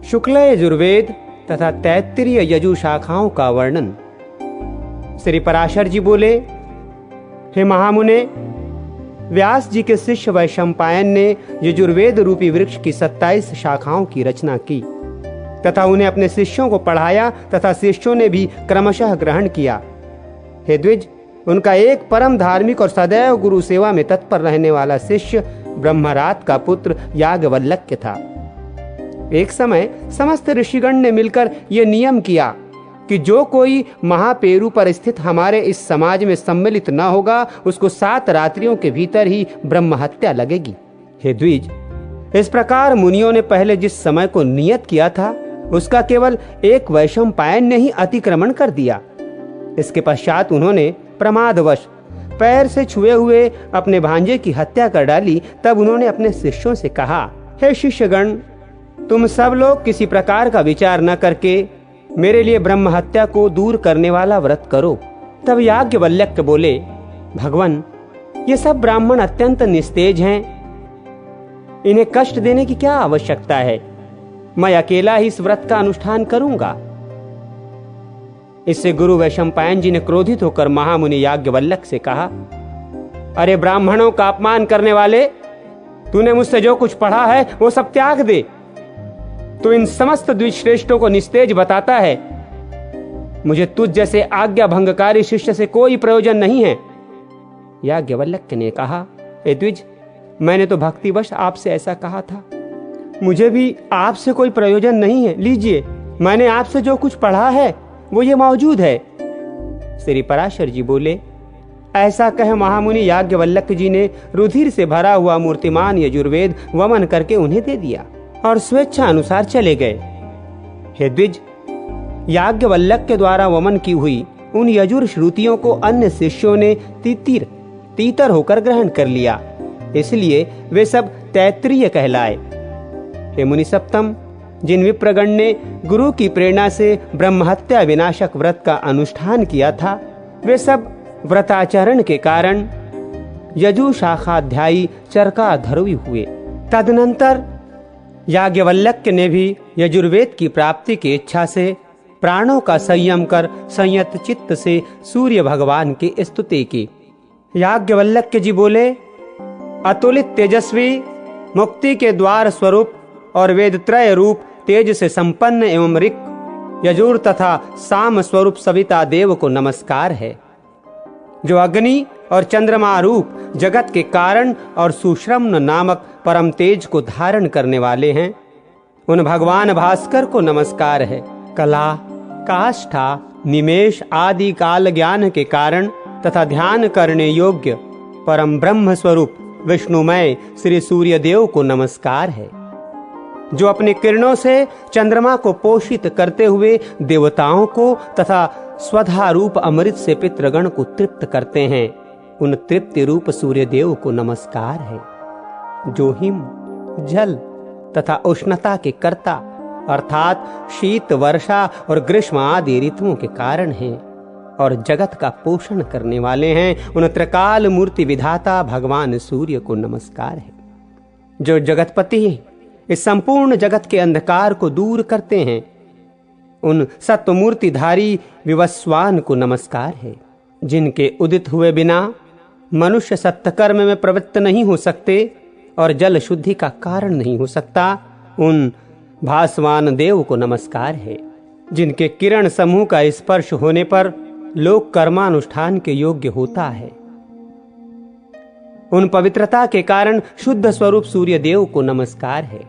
शुक्ल यजुर्वेद तथा तैत्तिरीय यजु शाखाओं का वर्णन। श्री पराशर जी बोले, हे महामुने, व्यास जी के शिष्य वैशंपायन ने यजुर्वेद रूपी वृक्ष की 27 शाखाओं की रचना की तथा उन्हें अपने शिष्यों को पढ़ाया तथा शिष्यों ने भी क्रमशः ग्रहण किया। हे द्विज, उनका एक परम धार्मिक और सदैव गुरु सेवा में तत्पर रहने वाला शिष्य ब्रह्मरात का पुत्र याज्ञवल्क्य था। एक समय समस्त ऋषिगण ने मिलकर यह नियम किया कि जो कोई महापेरु पर स्थित हमारे इस समाज में सम्मिलित न होगा, उसको 7 रात्रियों के भीतर ही ब्रह्म हत्या लगेगी। हे द्विज, इस प्रकार मुनियों ने पहले जिस समय को नियत किया था, उसका केवल एक वैशंपायन ने ही अतिक्रमण कर दिया। इसके पश्चात उन्होंने प्रमादवश पैर से छुए हुए अपने भांजे की हत्या कर डाली। तब उन्होंने अपने शिष्यों से कहा, हे शिष्यगण, तुम सब लोग किसी प्रकार का विचार न करके मेरे लिए ब्रह्म हत्या को दूर करने वाला व्रत करो। तब याज्ञवल्क्य बोले, भगवान, ये सब ब्राह्मण अत्यंत निस्तेज हैं, इन्हें कष्ट देने की क्या आवश्यकता है? मैं अकेला ही इस व्रत का अनुष्ठान करूंगा। इससे गुरु वैशंपायन जी ने क्रोधित होकर महामुनि याज्ञवल्क्य से कहा, अरे ब्राह्मणों का अपमान करने वाले, तूने मुझसे जो कुछ पढ़ा है वो सब त्याग दे। तो इन समस्त द्विजश्रेष्ठों को निस्तेज बताता है। मुझे तुझ जैसे आज्ञा भंगकारी शिष्य से कोई प्रयोजन नहीं है। याज्ञवल्क्य ने कहा, हे द्विज, मैंने तो भक्तिवश आपसे ऐसा कहा था, मुझे भी आपसे कोई प्रयोजन नहीं है। लीजिए, मैंने आपसे जो कुछ पढ़ा है वो ये मौजूद है। श्री पराशर जी बोले, ऐसा कह महामुनि याज्ञवल्क्य जी ने रुधिर से भरा हुआ मूर्तिमान यजुर्वेद वमन करके उन्हें दे दिया और स्वेच्छा अनुसार चले गए। हे द्विज, याज्ञवल्क्य के द्वारा वमन की हुई उन यजुर श्रुतियों को अन्य शिष्यों ने तीतर होकर ग्रहण कर लिया, इसलिए वे सब तैत्तिरीय कहलाए। हे मुनि सप्तम, जिन विप्रगण ने गुरु की प्रेरणा से ब्रह्महत्या विनाशक व्रत का अनुष्ठान किया था, वे सब व्रताचरण के कारण यजु शाखाध्यायी चरकाधर्वी हुए। तदनंतर याज्ञवल्क्य ने भी यजुर्वेद की प्राप्ति की इच्छा से प्राणों का संयम कर संयत चित्त से सूर्य भगवान की स्तुति की। याज्ञवल्क्य जी बोले, अतुलित तेजस्वी, मुक्ति के द्वार स्वरूप और वेदत्रय रूप तेज से संपन्न एवं ऋक्, यजुर तथा साम स्वरूप सविता देव को नमस्कार है, जो अग्नि और चंद्रमा रूप जगत के कारण और सुश्रम्न नामक परम तेज को धारण करने वाले हैं। उन भगवान भास्कर को नमस्कार है। कला, काष्ठा, निमेष आदि काल ज्ञान के कारण तथा ध्यान करने योग्य परम ब्रह्म स्वरूप विष्णुमय श्री सूर्य देव को नमस्कार है, जो अपने किरणों से चंद्रमा को पोषित करते हुए देवताओं को तथा स्वधा रूप अमृत से पितृगण को तृप्त करते हैं। उन तृप्ति रूप सूर्य देव को नमस्कार है, जो हिम, जल तथा उष्णता के कर्ता अर्थात शीत, वर्षा और ग्रीष्म आदि ऋतुओं के कारण हैं और जगत का पोषण करने वाले हैं। उन त्रिकाल मूर्ति विधाता भगवान सूर्य को नमस्कार है, जो जगतपति हैं, इस संपूर्ण जगत के अंधकार को दूर करते हैं। उन सत्वमूर्तिधारी विवस्वान को नमस्कार है, जिनके उदित हुए बिना मनुष्य सत्कर्म में प्रवृत्त नहीं हो सकते और जल शुद्धि का कारण नहीं हो सकता। उन भासवान देव को नमस्कार है, जिनके किरण समूह का स्पर्श होने पर लोक कर्मानुष्ठान के योग्य होता है। उन पवित्रता के कारण शुद्ध स्वरूप सूर्य देव को नमस्कार है।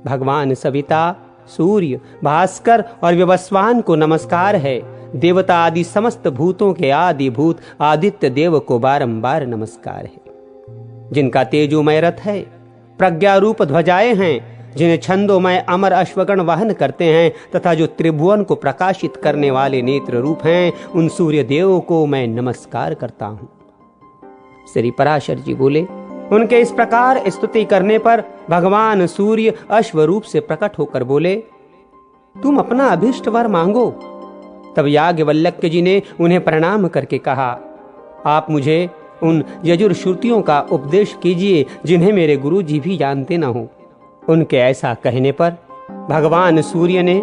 भगवान सविता, सूर्य, भास्कर और विवस्वान को नमस्कार है। देवता आदि समस्त भूतों के आदि भूत आदित्य देव को बारंबार नमस्कार है, जिनका तेजोमय रथ है, प्रज्ञा रूप ध्वजाएं हैं, जिन्हें छंदोमय अमर अश्वगण वाहन करते हैं तथा जो त्रिभुवन को प्रकाशित करने वाले नेत्र रूप हैं, उन सूर्य देव को मैं नमस्कार करता हूँ। श्री पराशर जी बोले, उनके इस प्रकार स्तुति करने पर भगवान सूर्य अश्व रूप से प्रकट होकर बोले, तुम अपना अभिष्ट वर मांगो। तब याज्ञवल्क्य जी ने उन्हें प्रणाम करके कहा, आप मुझे उन यजुर श्रुतियों का उपदेश कीजिए जिन्हें मेरे गुरु जी भी जानते न हो। उनके ऐसा कहने पर भगवान सूर्य ने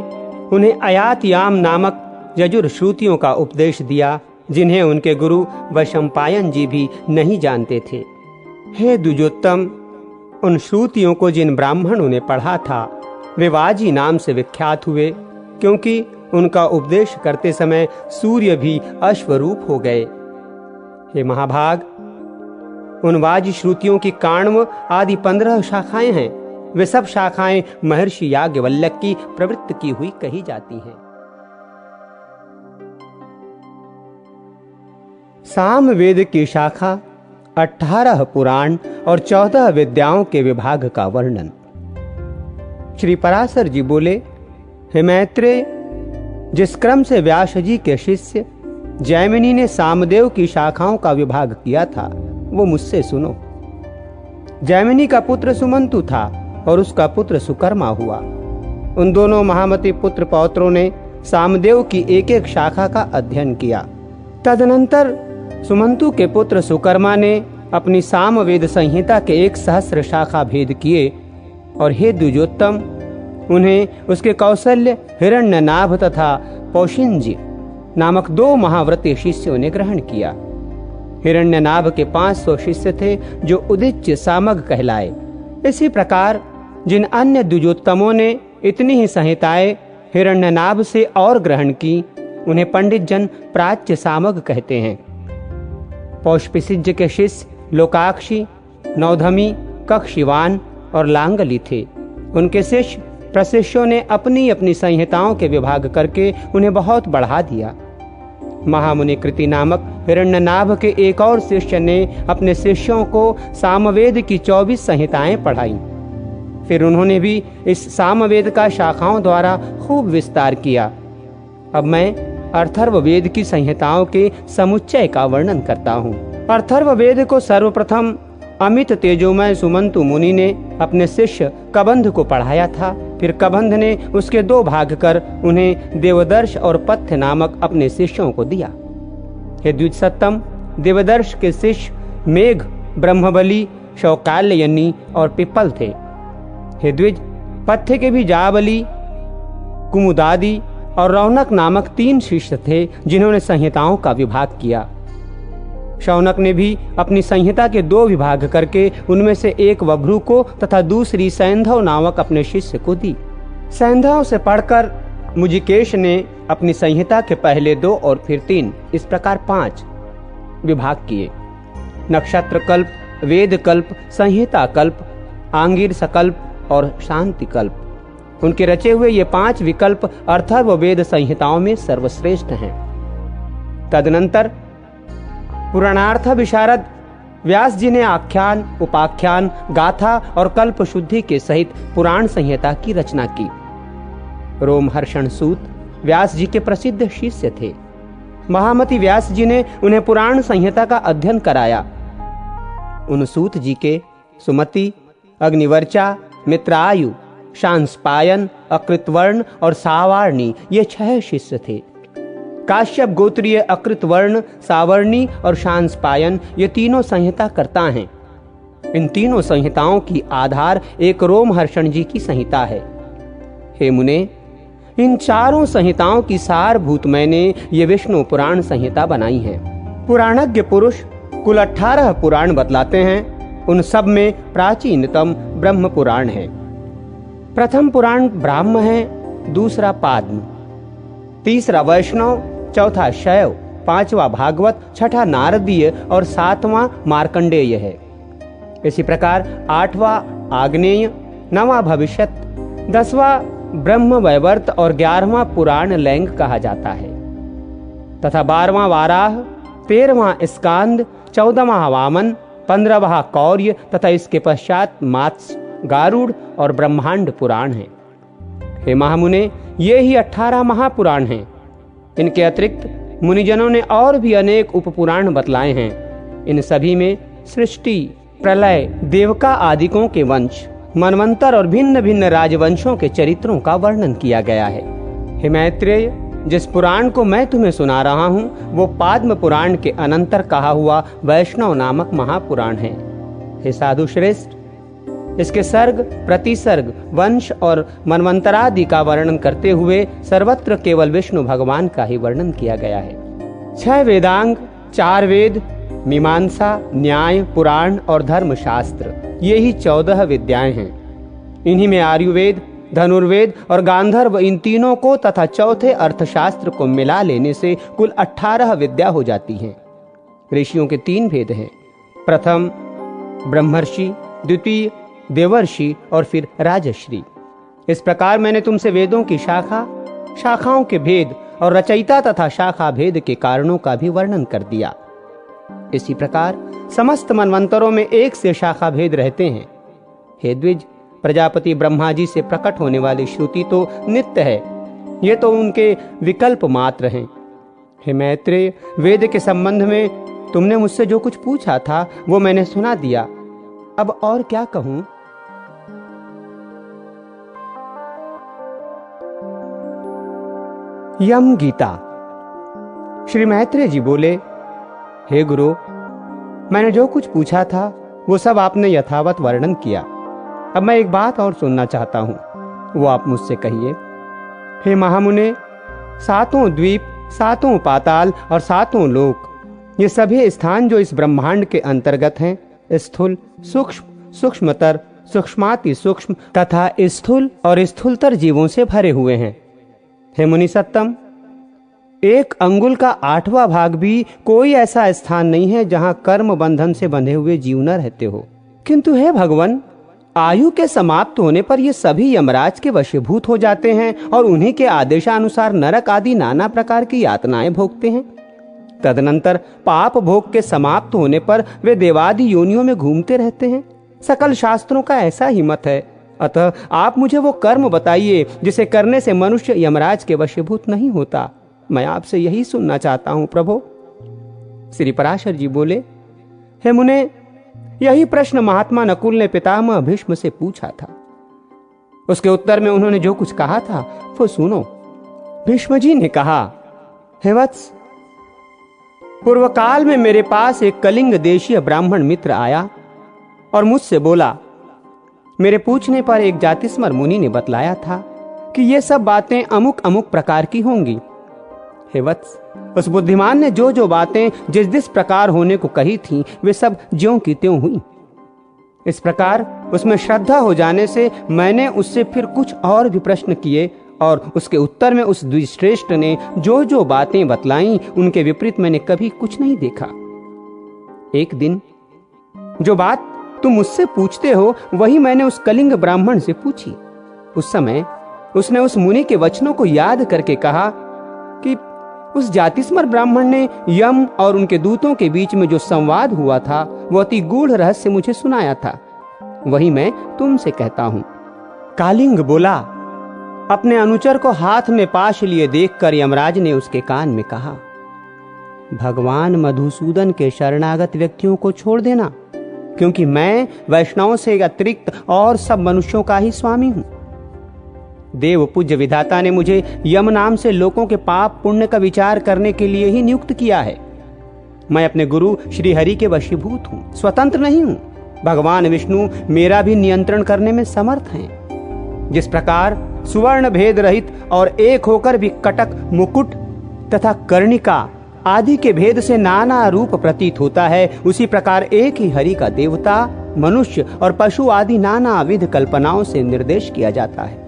उन्हें अयातयाम नामक यजुर श्रुतियों का उपदेश दिया, जिन्हें उनके गुरु वैशंपायन जी भी नहीं जानते थे। हे द्विजोत्तम, उन श्रुतियों को जिन ब्राह्मणों ने पढ़ा था वे वाजी नाम से विख्यात हुए, क्योंकि उनका उपदेश करते समय सूर्य भी अश्वरूप हो गए। हे महाभाग, उन वाजी श्रुतियों की काण्व आदि 15 शाखाएं हैं। वे सब शाखाएं महर्षि याज्ञवल्क्य की प्रवृत्ति की हुई कही जाती हैं। सामवेद की शाखा 18 पुराण और 14 विद्याओं के विभाग का वर्णन। श्री पराशर जी बोले, हे मैत्रेय, जिस क्रम से व्यास जी के शिष्य जैमिनी ने सामदेव की शाखाओं का विभाग किया था वो मुझसे सुनो। जैमिनी का पुत्र सुमंतु था और उसका पुत्र सुकर्मा हुआ। उन दोनों महामती पुत्र पौत्रों ने सामदेव की एक एक शाखा का अध्ययन किया। तदनंतर सुमंतु के पुत्र सुकर्मा ने अपनी सामवेद संहिता के 1 सहस्र शाखा भेद किए और हे द्विजोत्तम, उन्हें उसके कौशल्य, हिरण्यनाभ तथा पौशिंजी नामक 2 महाव्रती शिष्यों ने ग्रहण किया। हिरण्यनाभ के 500 शिष्य थे जो उदिच्य सामग कहलाए। इसी प्रकार जिन अन्य द्विजोत्तमों ने इतनी ही संहिताएं हिरण्यनाभ से और ग्रहण की, उन्हें पंडित जन प्राच्य सामग कहते हैं। पौष्पिसिज्ज के शिष्य लोकाक्षी, नौधमी, कक्षिवान और लांगली थे। उनके शिष्य प्रशिष्यों ने अपनी अपनी संहिताओं के विभाग करके उन्हें बहुत बढ़ा दिया। महामुनि कृति नामक हिरण्यनाभ के एक और शिष्य ने अपने शिष्यों को सामवेद की 24 संहिताएं पढ़ाई। फिर उन्होंने भी इस सामवेद का शाखाओं द्वारा खूब विस्तार किया। अब मैं अथर्ववेद की संहिताओं के समुच्चय का वर्णन करता हूँ। अथर्ववेद को सर्वप्रथम अमित तेजोमय सुमंतु मुनि ने अपने शिष्य कबंध को पढ़ाया था। फिर कबंध ने उसके 2 भाग कर उन्हें देवदर्श और पथ्य नामक अपने शिष्यों को दिया। हे द्विजसत्तम, देवदर्श के शिष्य मेघ, ब्रह्मबली, शौकाल्ययनी और पिप्पल थे। हे द्विज, पथ्य के भी जाबली, कुमुदादि और रौनक नामक 3 शिष्य थे जिन्होंने संहिताओं का विभाग किया। शौनक ने भी अपनी संहिता के 2 विभाग करके उनमें से एक वभ्रू को तथा दूसरी सैंधव नामक अपने शिष्य को दी। सैंधव से पढ़कर मुजिकेश ने अपनी संहिता के पहले 2 और फिर 3 इस प्रकार 5 विभाग किए। नक्षत्र कल्प, वेद कल्प, संहिता कल्प, आंगिर सकल्प और शांति कल्प। उनके रचे हुए ये 5 विकल्प अथर्ववेद संहिताओं में सर्वश्रेष्ठ हैं। तदनंतर पुराणार्थ विशारद व्यास जी ने आख्यान, उपाख्यान, गाथा और कल्प शुद्धि के सहित पुराण संहिता की रचना की। रोमहर्षण सूत व्यास जी के प्रसिद्ध शिष्य थे। महामति व्यास जी ने उन्हें पुराण संहिता का अध्ययन कराया। उन सूत जी के सुमति, अग्निवर्चा, मित्रायु, शांस्पायन, अकृतवर्ण और सावार्णी ये 6 शिष्य थे। काश्यप गोत्रीय अकृतवर्ण, सावर्णी और शांस्पायन ये तीनों संहिता करता हैं। इन तीनों संहिताओं की आधार एक रोमहर्षण जी की संहिता है। हे मुने, इन चारों संहिताओं की सारभूत मैंने ये विष्णु पुराण संहिता बनाई है। पुराणज्ञ पुरुष कुल 18 पुराण बतलाते हैं। उन सब में प्राचीनतम ब्रह्म पुराण है। प्रथम पुराण ब्राह्म है, दूसरा पाद्म, तीसरा वैष्णव, चौथा शैव, 5वां भागवत, 6ठा नारदीय और 7वां मार्कंडेय है। इसी प्रकार 8वां आग्नेय, 9वां भविष्यत, 10वां ब्रह्म वैवर्त और 11वां पुराण लैंग कहा जाता है तथा 12वां वाराह, 13वां स्कांद, 14वां वामन, 15वां कौर्य तथा इसके पश्चात मात्स्य, गारुड़ और ब्रह्मांड पुराण है। हे महामुने, ये ही 18 महापुराण हैं। इनके अतिरिक्त मुनिजनों ने और भी अनेक उपपुराण बतलाए हैं। इन सभी में सृष्टि, प्रलय, देवका आदिकों के वंश, मनवंतर और भिन्न भिन्न राजवंशों के चरित्रों का वर्णन किया गया है। हे मैत्रेय, जिस पुराण को मैं तुम्हें सुना रहा हूँ वो पाद्म पुराण के अनंतर कहा हुआ वैष्णव नामक महापुराण है। हे साधु श्रेष्ठ, इसके सर्ग, प्रतिसर्ग, वंश और मनवंतरादि का वर्णन करते हुए सर्वत्र केवल विष्णु भगवान का ही वर्णन किया गया है। 6 वेदांग, 4 वेद, मीमांसा, न्याय, पुराण और धर्मशास्त्र, ये ही 14 विद्याएं हैं। इन्हीं में आयुर्वेद, धनुर्वेद और गांधर्व, इन तीनों को तथा चौथे अर्थशास्त्र को मिला लेने से कुल 18 विद्या हो जाती हैं। ऋषियों के 3 भेद हैं, प्रथम ब्रह्मर्षि, द्वितीय देवर्षि और फिर राजश्री। इस प्रकार मैंने तुमसे वेदों की शाखाओं के भेद और रचयिता तथा शाखा भेद के कारणों का भी वर्णन कर दिया। इसी प्रकार समस्त मनवंतरों में एक से शाखा भेद रहते हैं। हे द्विज, प्रजापति ब्रह्मा जी से प्रकट होने वाली श्रुति तो नित्य है, ये तो उनके विकल्प मात्र हैं। हे मैत्रेय, वेद के संबंध में तुमने मुझसे जो कुछ पूछा था वो मैंने सुना दिया, अब और क्या कहूं। यम गीता। श्री मैत्रेय जी बोले, हे गुरु, मैंने जो कुछ पूछा था वो सब आपने यथावत वर्णन किया। अब मैं एक बात और सुनना चाहता हूं, वो आप मुझसे कहिए। हे महामुने, 7 द्वीप, 7 पाताल और 7 लोक, ये सभी स्थान जो इस ब्रह्मांड के अंतर्गत हैं, स्थूल, सूक्ष्म, सूक्ष्मतर, सूक्ष्माति सूक्ष्म तथा स्थूल और स्थूलतर जीवों से भरे हुए हैं। हे मुनि सत्तम, 1 अंगुल का 8वां भाग भी कोई ऐसा स्थान नहीं है जहां कर्म बंधन से बंधे हुए जीव न रहते हो। किंतु हे भगवान, आयु के समाप्त होने पर ये सभी यमराज के वशीभूत हो जाते हैं और उन्हीं के आदेशानुसार नरक आदि नाना प्रकार की यातनाएं भोगते हैं। तदनंतर पाप भोग के समाप्त होने पर वे देवादि योनियों में घूमते रहते हैं। सकल शास्त्रों का ऐसा ही मत है। अतः आप मुझे वो कर्म बताइए जिसे करने से मनुष्य यमराज के वशीभूत नहीं होता। मैं आपसे यही सुनना चाहता हूं प्रभु। श्री पराशर जी बोले, हे मुने, यही प्रश्न महात्मा नकुल ने पितामह भीष्म से पूछा था। उसके उत्तर में उन्होंने जो कुछ कहा था वो सुनो। भीष्म जी ने कहा, हे वत्स, पूर्व काल में मेरे पास एक कलिंग देशीय ब्राह्मण मित्र आया और मुझसे बोला। मेरे पूछने पर एक जातिस्मर मुनि ने बतलाया था कि ये सब बातें अमुक अमुक प्रकार की होंगी। हे वत्स, उस बुद्धिमान ने जो जो बातें जिस जिस प्रकार होने को कही थी वे सब ज्यों की त्यों हुई। इस प्रकार उसमें श्रद्धा हो जाने से मैंने उससे फिर कुछ और भी प्रश्न किए और उसके उत्तर में उस द्विश्रेष्ठ ने जो जो बातें बतलाई उनके विपरीत मैंने कभी कुछ नहीं देखा। एक दिन जो बात तुम मुझसे पूछते हो वही मैंने उस कलिंग ब्राह्मण से पूछी। उस समय उसने उस मुनि के वचनों को याद करके कहा कि उस जातिस्मर ब्राह्मण ने यम और उनके दूतों के बीच में जो संवाद हुआ था वो अति गूढ़ रहस्य मुझे सुनाया था। वही मैं तुमसे कहता हूं। कालिंग बोला। अपने अनुचर को हाथ में पाश लिए देखकर यमराज ने उसके कान में कहा, भगवान मधुसूदन के शरणागत व्यक्तियों को छोड़ देना, क्योंकि मैं वैष्णवों से अतिरिक्त और सब मनुष्यों का ही स्वामी हूं। देव पूज्य विधाता ने मुझे यम नाम से लोगों के पाप पुण्य का विचार करने के लिए ही नियुक्त किया है। मैं अपने गुरु श्री हरि के वशीभूत हूं, स्वतंत्र नहीं हूं। भगवान विष्णु मेरा भी नियंत्रण करने में समर्थ हैं। जिस प्रकार सुवर्ण भेद रहित और एक होकर भी कटक, मुकुट तथा कर्णिका आदि के भेद से नाना रूप प्रतीत होता है, उसी प्रकार एक ही हरि का देवता, मनुष्य और पशु आदि नाना विध कल्पनाओं से निर्देश किया जाता है।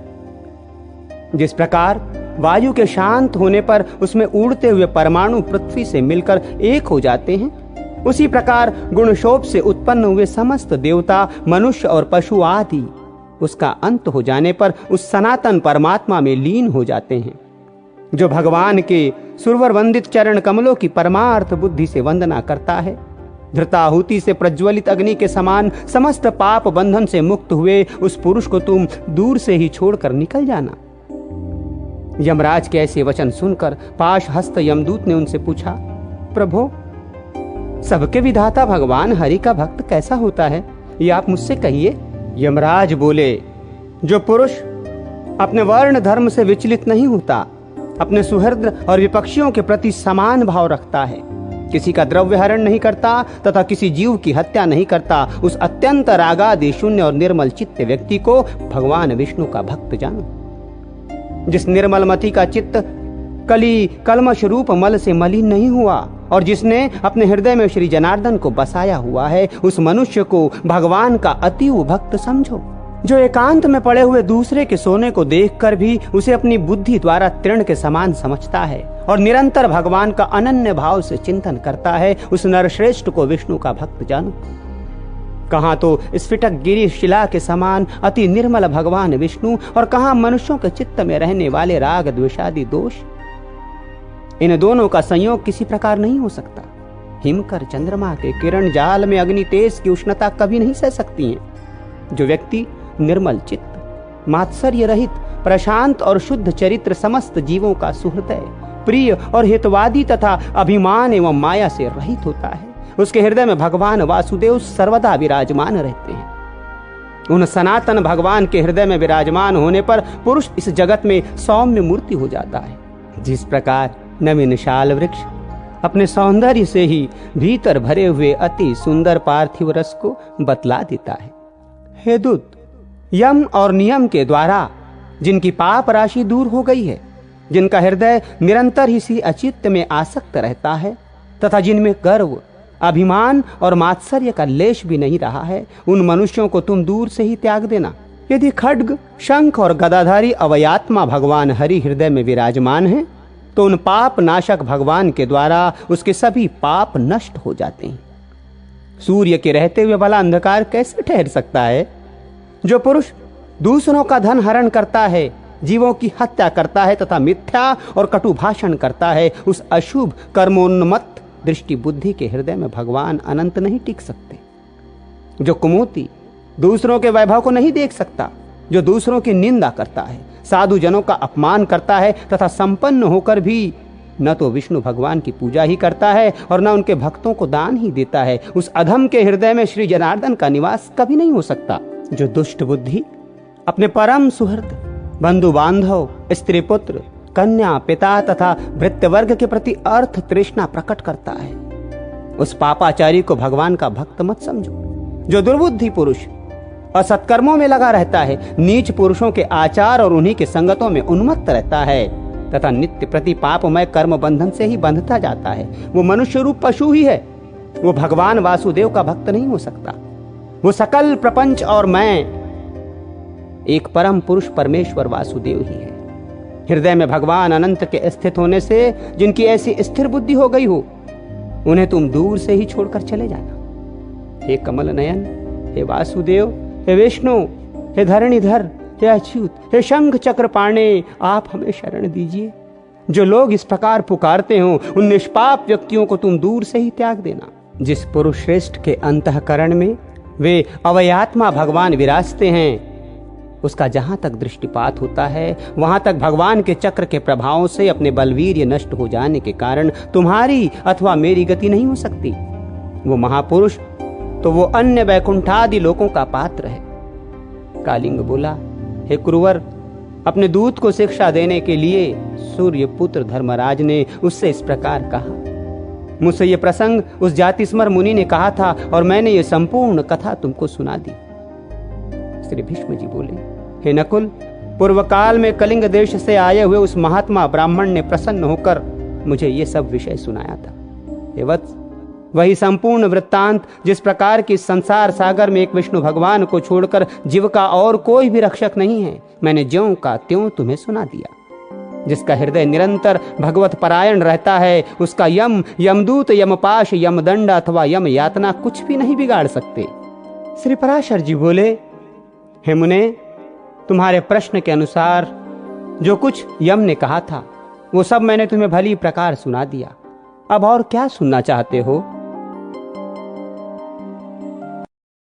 जिस प्रकार वायु के शांत होने पर उसमें उड़ते हुए परमाणु पृथ्वी से मिलकर एक हो जाते हैं, उसी प्रकार गुणशोभ से उत्पन्न हुए समस्त देवता, मनुष्य और पशु आदि उसका अंत हो जाने पर उस सनातन परमात्मा में लीन हो जाते हैं। जो भगवान के सुरवर वंदित चरण कमलों की परमार्थ बुद्धि से वंदना करता है, धृताहुति से प्रज्वलित अग्नि के समान समस्त पाप बंधन से मुक्त हुए उस पुरुष को तुम दूर से ही छोड़कर निकल जाना। यमराज के ऐसे वचन सुनकर पाश हस्त यमदूत ने उनसे पूछा, प्रभो, सबके विधाता भगवान हरि का भक्त कैसा होता है, ये आप मुझसे कहिए। यमराज बोले, जो पुरुष अपने वर्ण धर्म से विचलित नहीं होता, अपने सुहृद और विपक्षियों के प्रति समान भाव रखता है किसी का द्रव्य हरण नहीं करता तथा किसी जीव की हत्या नहीं करता, उस अत्यंत रागादि शून्य और निर्मल चित्त व्यक्ति को भगवान विष्णु का भक्त जानो। जिस निर्मल मति का चित्त कली कलमश रूप मल से मलिन नहीं हुआ और जिसने अपने हृदय में श्री जनार्दन को बसाया हुआ है, उस मनुष्य को भगवान का अतीव भक्त समझो। जो एकांत में पड़े हुए दूसरे के सोने को देखकर भी उसे अपनी बुद्धि द्वारा तृण के समान समझता है और निरंतर भगवान का अनन्य भाव से चिंतन करता है, उस नरश्रेष्ठ को विष्णु का भक्त जानो। कहां तो स्फटिक गिरी शिला के समान अति निर्मल भगवान विष्णु और कहां मनुष्यों के चित्त में रहने वाले राग द्वेषादि दोष। इन दोनों का संयोग किसी प्रकार नहीं हो सकता। हिमकर चंद्रमा के किरण जाल में अग्नि तेज की उष्णता कभी नहीं सह सकती हैं। जो व्यक्ति निर्मल चित्त, मात्सर्य रहित, प्रशांत और शुद्ध चरित्र, समस्त जीवों का सुहृदय, प्रिय और हितवादी तथा अभिमान एवं माया से रहित होता है, उसके हृदय में भगवान वासुदेव सर्वदा विराजमान रहते हैं। उन सनातन भगवान के हृदय में विराजमान होने पर पुरुष इस जगत में सौम्य मूर्ति हो जाता है। जिस प्रकार नवीन शाल वृक्ष अपने सौंदर्य से ही भीतर भरे हुए अति सुंदर पार्थिव रस को बतला देता है। हे दूत, यम और नियम के द्वारा जिनकी पाप राशि दूर हो गई है, जिनका हृदय निरंतर इसी अचित्त में आसक्त रहता है तथा जिनमें गर्व, अभिमान और मात्सर्य का लेश भी नहीं रहा है, उन मनुष्यों को तुम दूर से ही त्याग देना। यदि खड्ग, शंख और गदाधारी अवयात्मा भगवान हरि हृदय में विराजमान है तो उन पाप नाशक भगवान के द्वारा उसके सभी पाप नष्ट हो जाते हैं। सूर्य के रहते हुए भला अंधकार कैसे ठहर सकता है? जो पुरुष दूसरों का धन हरण करता है, जीवों की हत्या करता है तथा मिथ्या और कटु भाषण करता है, उस अशुभ कर्मोन्मत्त दृष्टि बुद्धि के हृदय में भगवान अनंत नहीं टिक सकते। जो कुमूती दूसरों के वैभव को नहीं देख सकता, जो दूसरों की निंदा करता है, साधु जनों का अपमान करता है तथा संपन्न होकर भी न तो विष्णु भगवान की पूजा ही करता है और न उनके भक्तों को दान ही देता है, उस अधम के हृदय में श्री जनार्दन का निवास कभी नहीं हो सकता। जो दुष्ट बुद्धि अपने परम सुहृद, बंधु बांधव, स्त्री पुत्र, कन्या, पिता तथा भृत्य वर्ग के प्रति अर्थ तृष्णा प्रकट करता है, उस पापाचारी को भगवान का भक्त मत समझो। जो दुर्बुद्धि पुरुष असत्कर्मों में लगा रहता है, नीच पुरुषों के आचार और उन्हीं के संगतों में उन्मत्त रहता है तथा नित्य प्रति पापमय कर्म बंधन से ही बंधता जाता है, वो मनुष्य रूप पशु ही है। वो भगवान वासुदेव का भक्त नहीं हो सकता। वो सकल प्रपंच और मैं एक परम पुरुष परमेश्वर वासुदेव ही है। हृदय में भगवान अनंत के स्थित होने से जिनकी ऐसी स्थिर बुद्धि हो गई हो, उन्हें तुम दूर से ही छोड़कर चले जाना। हे कमल नयन, हे वासुदेव, हे विष्णु, हे धरणीधर, हे अच्युत, हे शंख चक्र पाणे, आप हमें शरण दीजिए। जो लोग इस प्रकार पुकारते हो, उन निष्पाप व्यक्तियों को तुम दूर से ही त्याग देना। जिस पुरुष श्रेष्ठ के अंतःकरण में वे अवयात्मा भगवान विराजते हैं, उसका जहां तक दृष्टिपात होता है वहां तक भगवान के चक्र के प्रभावों से अपने बलवीर्य नष्ट हो जाने के कारण तुम्हारी अथवा मेरी गति नहीं हो सकती। वो महापुरुष तो वो अन्य वैकुंठादि लोकों का पात्र है। कालिंग बोला, हे कुरुवर, अपने दूत को शिक्षा देने के लिए सूर्य पुत्र धर्मराज ने उससे इस प्रकार कहा। मुझसे ये प्रसंग उस जातिस्मर मुनि ने कहा था और मैंने ये संपूर्ण कथा तुमको सुना दी। श्री भीष्म जी बोले, हे नकुल, पूर्व काल में कलिंग देश से आए हुए उस महात्मा ब्राह्मण ने प्रसन्न होकर मुझे ये सब विषय सुनाया था। हे वत्स, वही संपूर्ण वृत्तांत जिस प्रकार की संसार सागर में एक विष्णु भगवान को छोड़कर जीव का और कोई भी रक्षक नहीं है, मैंने ज्यों का त्यों तुम्हें सुना दिया। जिसका हृदय निरंतर भगवत परायण रहता है, उसका यम, यमदूत, यमपाश, यमदंड अथवा यम यातना कुछ भी नहीं बिगाड़ सकते। श्री पराशर जी बोले, हे मुने, तुम्हारे प्रश्न के अनुसार जो कुछ यम ने कहा था वो सब मैंने तुम्हें भली प्रकार सुना दिया। अब और क्या सुनना चाहते हो?